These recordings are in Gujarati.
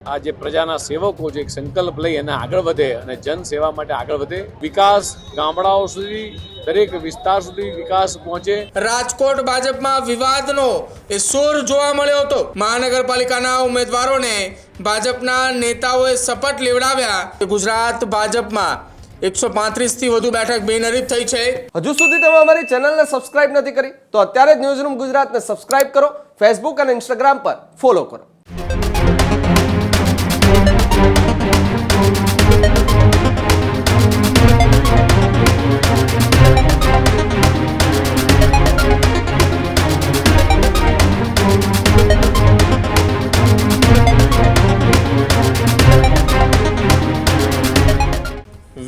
आज प्रजाना सेवको जो एक संकल्प लई अने आगळ वधे अने जन सेवा माटे आगळ वधे, विकास गामडाओ सुधी दरेक विस्तार सुधी विकास पहोंचे। राजकोट भाजपमां विवादनो ए सूर जोवा मळ्यो हतो। महानगरपालिकाना उमेदवारोने भाजपना नेताओए शपथ लेवડાવ્યા। गुजरात भाजपमां 135 થી વધુ બેઠક બિનહરીફ થઈ છે। હજુ સુધી તમે અમારી ચેનલને સબસ્ક્રાઇબ નથી કરી તો અત્યારે જ ન્યૂઝરૂમ ગુજરાતને સબસ્ક્રાઇબ કરો, ફેસબુક અને ઇન્સ્ટાગ્રામ પર ફોલો કરો।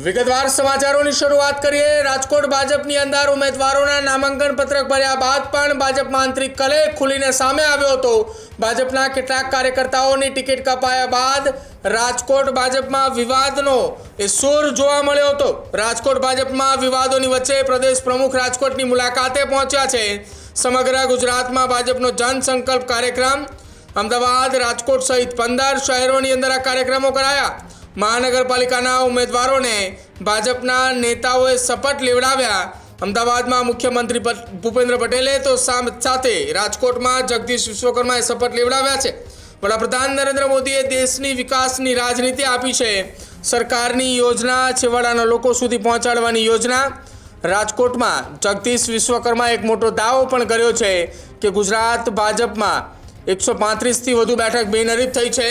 વિગતવાર સમાચારોની શરૂઆત કરીએ। રાજકોટ ભાજપની અંદર ઉમેદવારોના નામાંકન પત્રક ભર્યા બાદ પણ ભાજપમાં આંતરિક કલહ ખુલીને સામે આવ્યો હતો। ભાજપના કેટલાક કાર્યકર્તાઓની ટિકિટ કપાયા બાદ રાજકોટ ભાજપમાં વિવાદનો એ સૂર જોવા મળ્યો હતો। રાજકોટ ભાજપમાં વિવાદોની વચ્ચે પ્રદેશ પ્રમુખ રાજકોટની મુલાકાતે પહોંચ્યા છે। સમગ્ર ગુજરાતમાં ભાજપનો જનસંકલ્પ કાર્યક્રમ અમદાવાદ, રાજકોટ સહિત 15 શહેરોની અંદર આ કાર્યક્રમો કરાયા। महानगरपालिकाना उम्मीदवारों भाजपना नेताओए शपथ लेवડાવ્યા। अमदावाद में मुख्यमंत्री भूपेन्द्र पटेले तो साथे राजकोट में जगदीश विश्वकर्माए शपथ लेवડાવ્યા છે। वडाप्रधान नरेन्द्र मोदीए देशनी विकासनी राजनीति आपी है। सरकारनी योजना छेवाड़ाना लोको सुधी पहोंचाडवानी योजना। राजकोट में जगदीश विश्वकर्मा एक मोटो दावो पण कर्यो छे कि गुजरात भाजप में 135 થી વધુ બેઠક બિનહરીફ થઈ છે।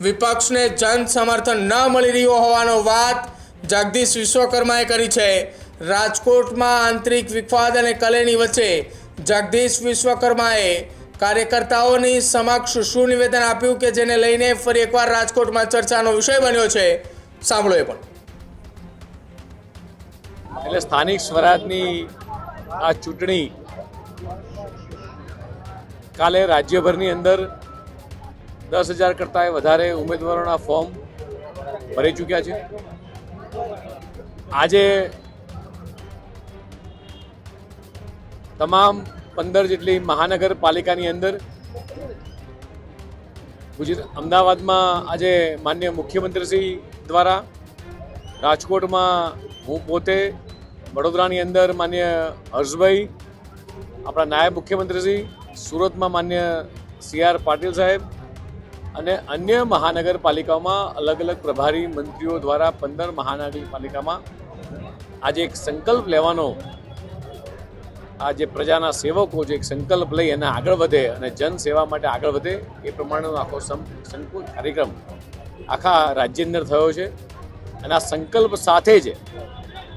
विपक्ष ने जन समर्थन न मळी रह्यो होवानो वात जगदीश विश्वकर्माए करी छे। राजकोट में आंतरिक विवाद अने कलहनी वच्चे जगदीश विश्वकर्माए कार्यकर्ताओनी समक्ष शुं निवेदन आप्युं के जेने लईने फरी एकवार राजकोट में चर्चानो विषय बन्यो छे। सांभळो ए पण। એટલે સ્થાનિક સ્વરાજની આ ચૂંટણી કાલે રાજ્યભરની અંદર 10,000 કરતાં વધારે ઉમેદવારોના ફોર્મ ભરી ચૂક્યા છે। આજે તમામ 15 જેટલી મહાનગરપાલિકાની અંદર અમદાવાદમાં આજે માનનીય મુખ્યમંત્રીશ્રી દ્વારા, રાજકોટમાં હું પોતે, વડોદરાની અંદર માનનીય હર્ષભાઈ, આપણા નાયબ મુખ્યમંત્રીશ્રી, સુરતમાં માનનીય CR પાટીલ સાહેબ અને અન્ય મહાનગરપાલિકાઓમાં અલગ અલગ પ્રભારી મંત્રીઓ દ્વારા 15 મહાનગરપાલિકામાં આજે એક સંકલ્પ લેવાનો, આજે પ્રજાના સેવકો જે એક સંકલ્પ લઈ અને આગળ વધે અને જન સેવા માટે આગળ વધે એ પ્રમાણેનો આખો સંકલ્પ કાર્યક્રમ આખા રાજ્યની અંદર થયો છે। અને આ સંકલ્પ સાથે જ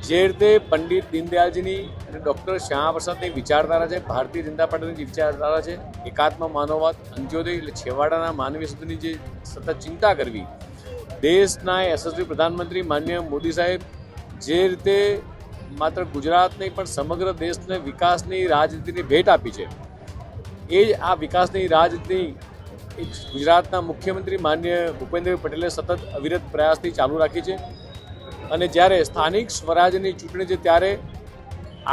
જે રીતે પંડિત દીનદયાળજીની અને ડૉક્ટર શ્યામાપ્રસાદની વિચારધારા છે, ભારતીય જનતા પાર્ટીની જે વિચારધારા છે, એકાત્મ માનવવાદ, અંત્યોદય એટલે છેવાડાના માનવી સુધીની જે સતત ચિંતા કરવી, દેશના યશસ્વી પ્રધાનમંત્રી માનનીય મોદી સાહેબ જે રીતે માત્ર ગુજરાત નહીં પણ સમગ્ર દેશને વિકાસની રાજનીતિની ભેટ આપી છે, એ જ આ વિકાસની રાજનીતિ ગુજરાતના મુખ્યમંત્રી માનનીય ભૂપેન્દ્ર પટેલે સતત અવિરત પ્રયાસથી ચાલુ રાખી છે। અને જ્યારે સ્થાનિક સ્વરાજની ચૂંટણી છે ત્યારે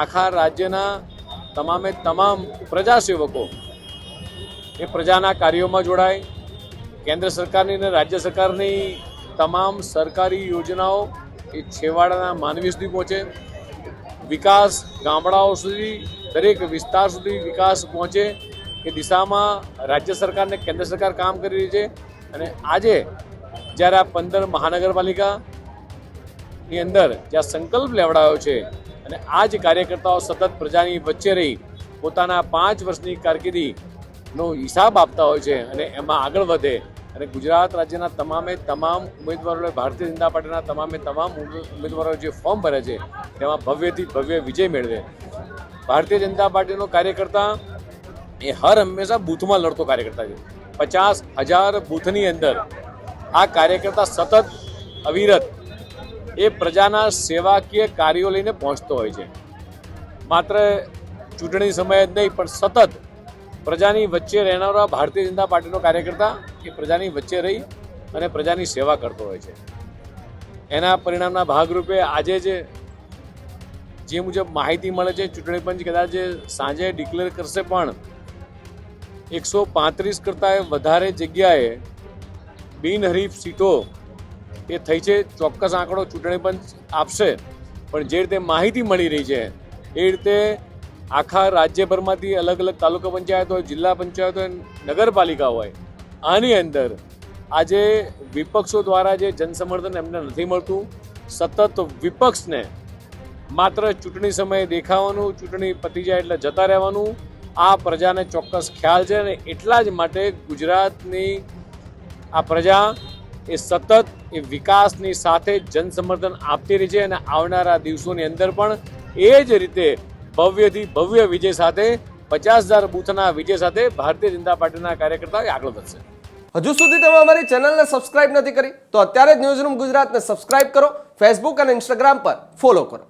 આખા રાજ્યના તમામે તમામ પ્રજાસેવકો એ પ્રજાના કાર્યોમાં જોડાય, કેન્દ્ર સરકારની અને રાજ્ય સરકારની તમામ સરકારી યોજનાઓ એ છેવાડાના માનવી સુધી પહોંચે, વિકાસ ગામડાઓ સુધી દરેક વિસ્તાર સુધી વિકાસ પહોંચે એ દિશામાં રાજ્ય સરકાર અને કેન્દ્ર સરકાર કામ કરી રહી છે। અને આજે જ્યારે આ 15 મહાનગરપાલિકા ની અંદર જ્યાં સંકલ્પ લેવડાયો છે અને આ જ કાર્યકર્તાઓ સતત પ્રજાની વચ્ચે રહી પોતાના 5 વર્ષની કારકિર્દીનો હિસાબ આપતા હોય છે અને એમાં આગળ વધે અને ગુજરાત રાજ્યના તમામે તમામ ઉમેદવારોએ, ભારતીય જનતા પાર્ટીના તમામે તમામ ઉમેદવારોએ જે ફોર્મ ભરે છે તેમાં ભવ્યથી ભવ્ય વિજય મેળવે। ભારતીય જનતા પાર્ટીનો કાર્યકર્તા એ હર હંમેશા બૂથમાં લડતો કાર્યકર્તા છે। 50,000 બૂથની અંદર આ કાર્યકર્તા સતત અવિરત એ પ્રજાના સેવાકીય કાર્યો લઈને પહોંચતો હોય છે। માત્ર ચૂંટણી સમયે જ નહીં પણ સતત પ્રજાની વચ્ચે રહેનારા ભારતીય જનતા પાર્ટીનો કાર્યકર્તા એ પ્રજાની વચ્ચે રહી અને પ્રજાની સેવા કરતો હોય છે। એના પરિણામના ભાગરૂપે આજે જે મુજબ માહિતી મળે છે, ચૂંટણી પંચ કદાચ સાંજે ડિક્લેર કરશે પણ 135 કરતાં વધારે જગ્યાએ બિનહરીફ સીટો એ થઈ છે. ચોક્કસ આંકડો ચૂંટણી પંચ આપશે, પણ જે રીતે માહિતી મળી રહી છે એ રીતે આખા રાજ્યભરમાંથી અલગ અલગ તાલુકા પંચાયત હોય, જિલ્લા પંચાયત હોય, નગરપાલિકા હોય, આની અંદર આજે વિપક્ષો દ્વારા જે જનસમર્થન એમને નથી મળતું, સતત વિપક્ષને માત્ર ચૂંટણી સમયે દેખાવાનું, ચૂંટણી પતી જાય એટલે જતા રહેવાનું, આ પ્રજાને ચોક્કસ ખ્યાલ છે. અને એટલા જ માટે ગુજરાતની આ પ્રજા એ સતત એ વિકાસની સાથે જનસમર્થન આપતી રહી છે અને આવનારા દિવસોની અંદર પણ એ જ રીતે ભવ્યથી ભવ્ય વિજય સાથે 50,000 બૂથના વિજય સાથે ભારતીય જનતા પાર્ટીના કાર્યકર્તાઓ આગળ વધશે. હજુ સુધી તમે અમારી ચેનલને સબસ્ક્રાઇબ નથી કરી તો અત્યારે જ ન્યૂઝરૂમ ગુજરાતને સબસ્ક્રાઇબ કરો, ફેસબુક અને ઇન્સ્ટાગ્રામ પર ફોલો કરો.